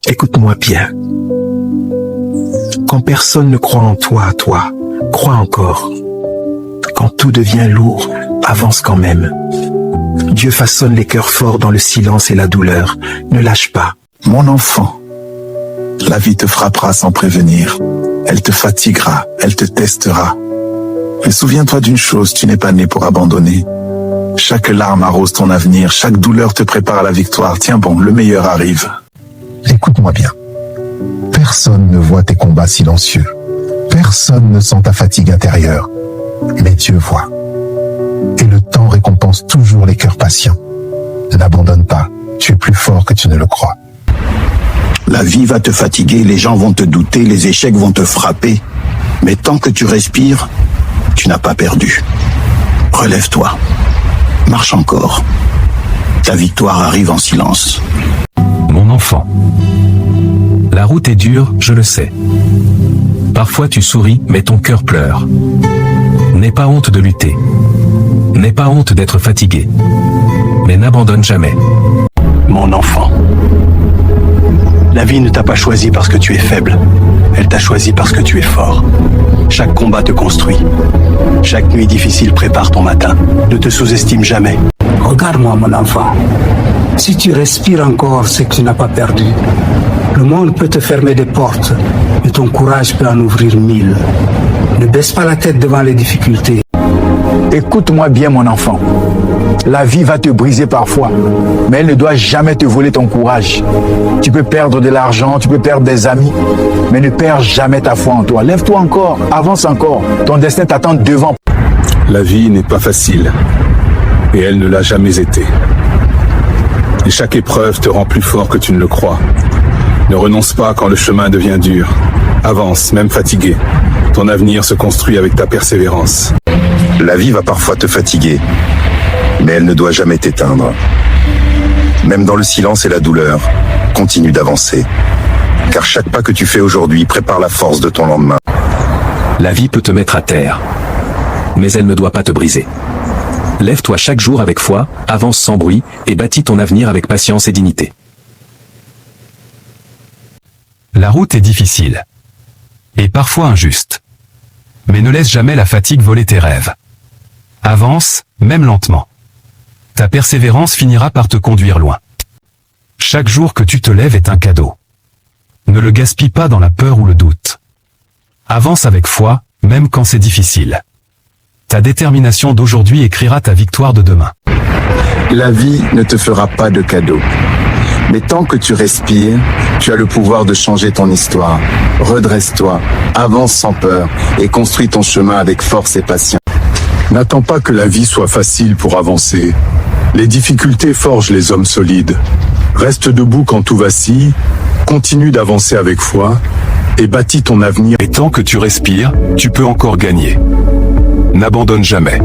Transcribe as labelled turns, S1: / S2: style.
S1: Écoute-moi bien. Quand personne ne croit en toi, crois encore. Quand tout devient lourd, avance quand même. Dieu façonne les cœurs forts dans le silence et la douleur. Ne lâche pas.
S2: Mon enfant, la vie te frappera sans prévenir. Elle te fatiguera, elle te testera. Mais souviens-toi d'une chose, tu n'es pas né pour abandonner. Chaque larme arrose ton avenir, chaque douleur te prépare à la victoire. Tiens bon, le meilleur arrive.
S3: Écoute-moi bien. Personne ne voit tes combats silencieux. Personne ne sent ta fatigue intérieure. Mais Dieu voit. Et le temps récompense toujours les cœurs patients. N'abandonne pas, tu es plus fort que tu ne le crois.
S4: La vie va te fatiguer, les gens vont te douter, les échecs vont te frapper. Mais tant que tu respires, tu n'as pas perdu. Relève-toi. Marche encore. Ta victoire arrive en silence.
S5: Mon enfant. La route est dure, je le sais. Parfois tu souris, mais ton cœur pleure. N'aie pas honte de lutter. N'aie pas honte d'être fatigué. Mais n'abandonne jamais.
S6: Mon enfant. La vie ne t'a pas choisi parce que tu es faible. Elle t'a choisi parce que tu es fort. Chaque combat te construit. Chaque nuit difficile prépare ton matin. Ne te sous-estime jamais.
S7: Regarde-moi, mon enfant. Si tu respires encore, c'est que tu n'as pas perdu. Le monde peut te fermer des portes, mais ton courage peut en ouvrir 1000. Ne baisse pas la tête devant les difficultés.
S8: Écoute-moi bien, mon enfant. La vie va te briser parfois, mais elle ne doit jamais te voler ton courage. Tu peux perdre de l'argent, tu peux perdre des amis, mais ne perds jamais ta foi en toi. Lève-toi encore, avance encore. Ton destin t'attend devant.
S2: La vie n'est pas facile, et elle ne l'a jamais été. Et chaque épreuve te rend plus fort que tu ne le crois. Ne renonce pas quand le chemin devient dur. Avance, même fatigué. Ton avenir se construit avec ta persévérance.
S4: La vie va parfois te fatiguer, mais elle ne doit jamais t'éteindre. Même dans le silence et la douleur, continue d'avancer. Car chaque pas que tu fais aujourd'hui prépare la force de ton lendemain.
S5: La vie peut te mettre à terre. Mais elle ne doit pas te briser. Lève-toi chaque jour avec foi, avance sans bruit, et bâtis ton avenir avec patience et dignité. La route est difficile. Et parfois injuste. Mais ne laisse jamais la fatigue voler tes rêves. Avance, même lentement. Ta persévérance finira par te conduire loin. Chaque jour que tu te lèves est un cadeau. Ne le gaspille pas dans la peur ou le doute. Avance avec foi, même quand c'est difficile. Ta détermination d'aujourd'hui écrira ta victoire de demain.
S2: La vie ne te fera pas de cadeau. Mais tant que tu respires, tu as le pouvoir de changer ton histoire. Redresse-toi, avance sans peur et construis ton chemin avec force et patience. N'attends pas que la vie soit facile pour avancer. Les difficultés forgent les hommes solides. Reste debout quand tout vacille, continue d'avancer avec foi et bâtis ton avenir.
S5: Et tant que tu respires, tu peux encore gagner. N'abandonne jamais.